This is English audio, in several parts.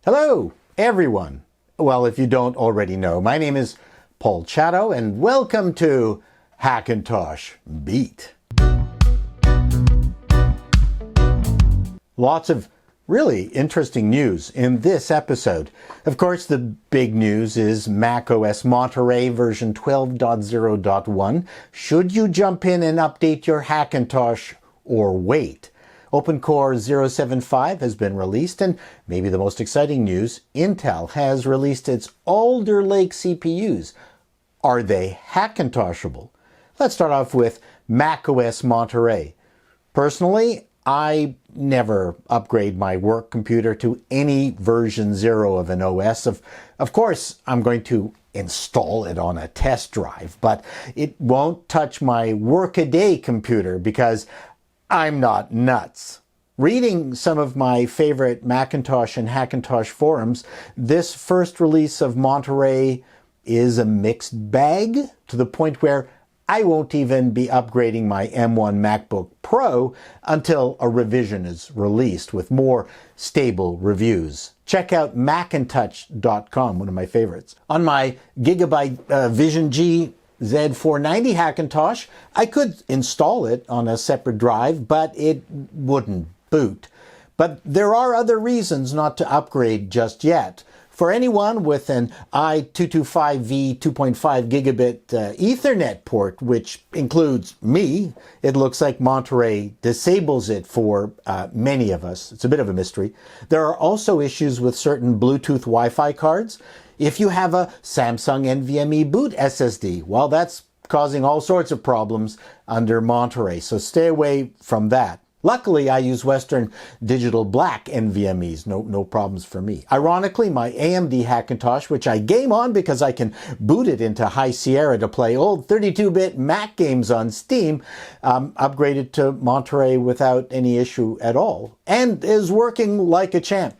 Hello, everyone. Well, if you don't already know, my name is Paul Chato, and welcome to Hackintosh Beat. Lots of really interesting news in this episode. Of course, the big news is macOS Monterey version 12.0.1. Should you jump in and update your Hackintosh or wait? OpenCore 0.7.5 has been released, and maybe the most exciting news, Intel has released its Alder Lake CPUs. Are they Hackintoshable? Let's start off with macOS Monterey. Personally, I never upgrade my work computer to any version 0 of an OS. Of course, I'm going to install it on a test drive, but it won't touch my workaday computer because I'm not nuts. Reading some of my favorite Macintosh and Hackintosh forums, this first release of Monterey is a mixed bag to the point where I won't even be upgrading my M1 MacBook Pro until a revision is released with more stable reviews. Check out Hackintosh.com, one of my favorites. On my Gigabyte Vision G Z490 Hackintosh, I could install it on a separate drive, but it wouldn't boot. But there are other reasons not to upgrade just yet. For anyone with an I225V 2.5 gigabit Ethernet port, which includes me, it looks like Monterey disables it for many of us. It's a bit of a mystery. There are also issues with certain Bluetooth Wi-Fi cards. If you have a Samsung NVMe boot SSD, well, that's causing all sorts of problems under Monterey, so stay away from that. Luckily, I use Western Digital Black NVMEs, no problems for me. Ironically, my AMD Hackintosh, which I game on because I can boot it into High Sierra to play old 32-bit Mac games on Steam, upgraded to Monterey without any issue at all, and is working like a champ.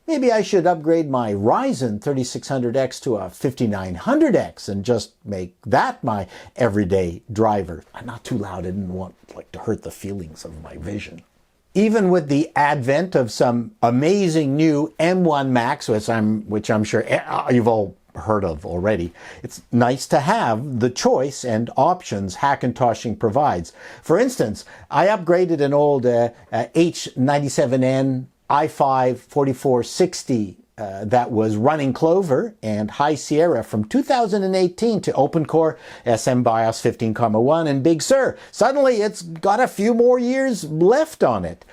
Maybe I should upgrade my Ryzen 3600X to a 5900X and just make that my everyday driver. I'm not too loud. I didn't want to hurt the feelings of my vision. Even with the advent of some amazing new M1 Macs, which I'm sure you've all heard of already, it's nice to have the choice and options Hackintoshing provides. For instance, I upgraded an old H97N i5 4460 that was running Clover and High Sierra from 2018 to OpenCore SM BIOS 15.1 and Big Sur. Suddenly it's got a few more years left on it.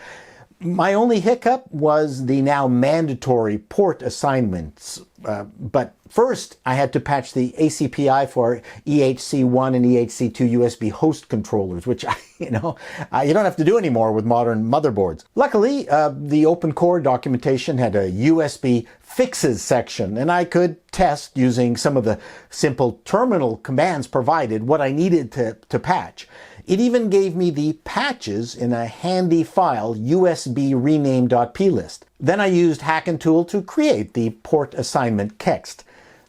My only hiccup was the now mandatory port assignments. But first, I had to patch the ACPI for EHC1 and EHC2 USB host controllers, which, you don't have to do anymore with modern motherboards. Luckily, the OpenCore documentation had a USB fixes section, and I could test using some of the simple terminal commands provided what I needed to patch. It even gave me the patches in a handy file, USB rename.plist. Then I used Hackintool to create the port assignment text.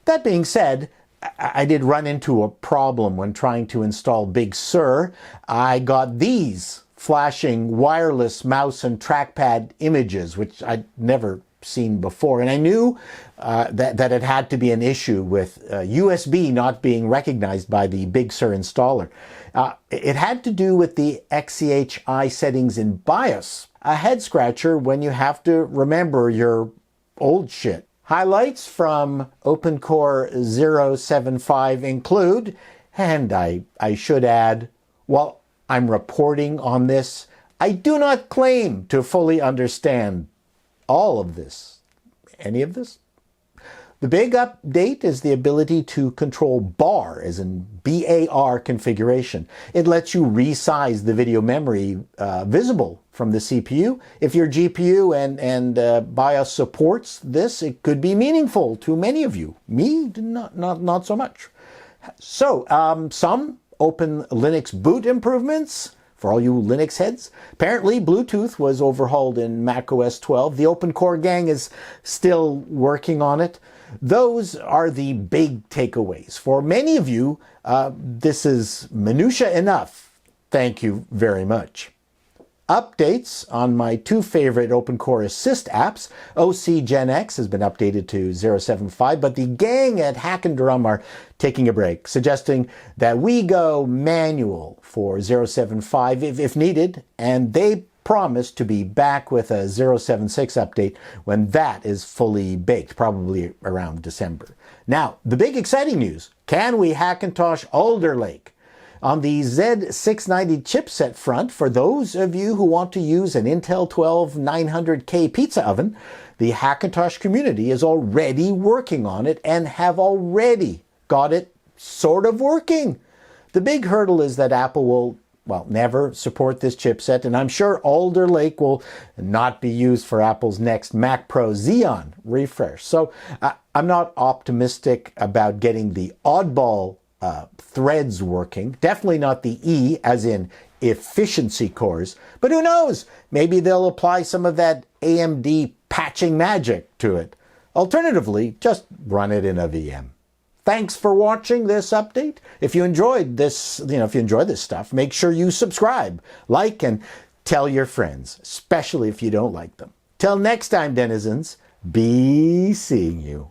That being said, I did run into a problem when trying to install Big Sur. I got these flashing wireless mouse and trackpad images, which I'd never seen before, and I knew that it had to be an issue with USB not being recognized by the Big Sur installer. It had to do with the XCHI settings in BIOS, a head scratcher when you have to remember your old shit. Highlights from OpenCore 0.7.5 include, and I should add, while I'm reporting on this, I do not claim to fully understand all of this. Any of this? The big update is the ability to control BAR, as in BAR configuration. It lets you resize the video memory visible from the CPU. If your GPU and BIOS supports this, it could be meaningful to many of you. Me, not so much. So, some Open Linux boot improvements for all you Linux heads. Apparently, Bluetooth was overhauled in macOS 12. The OpenCore gang is still working on it. Those are the big takeaways. For many of you, this is minutia enough. Thank you very much. updates on my two favorite OpenCore Assist apps. OC Gen X has been updated to 0.75, but the gang at Hackintosh are taking a break, suggesting that we go manual for 0.75 if needed, and they promise to be back with a 0.76 update when that is fully baked, probably around December. Now, the big exciting news: can we Hackintosh Alder Lake? On the Z690 chipset front, for those of you who want to use an Intel 12 900K pizza oven, the Hackintosh community is already working on it and have already got it sort of working. The big hurdle is that Apple will, well, never support this chipset, and I'm sure Alder Lake will not be used for Apple's next Mac Pro Xeon refresh. So I'm not optimistic about getting the oddball threads working. Definitely not the E, as in efficiency cores. But who knows? Maybe they'll apply some of that AMD patching magic to it. Alternatively, just run it in a VM. Thanks for watching this update. If you enjoyed this, if you enjoy this stuff, make sure you subscribe, like, and tell your friends, especially if you don't like them. Till next time, denizens, be seeing you.